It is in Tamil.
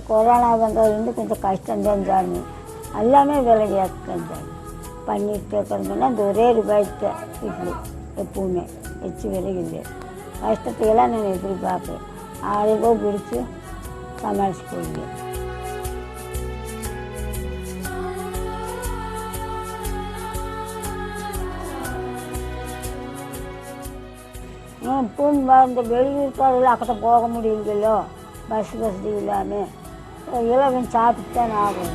கொரோனா வந்ததுலேருந்து கொஞ்சம் கஷ்டம்தான் சாமி. எல்லாமே விலை ஏற்றம் சாமி. பண்ணிட்டு இருக்கிறதுனா இந்த ஒரே ரூபாய்க்கு இட்லி எப்பவுமே வச்சு விலைக்குது. கஷ்டத்தையெல்லாம் நான் எப்படி பார்ப்பேன், ஆளுகோ பிடிச்சி சமாளிச்சு போடுவேன். இப்பவும் இந்த வெளியூருக்காரில் அக்கட்ட போக முடியுங்களோ, பஸ் வசதி இல்லாமல் இலவன் சாப்பிட்டு தான் ஆகும்.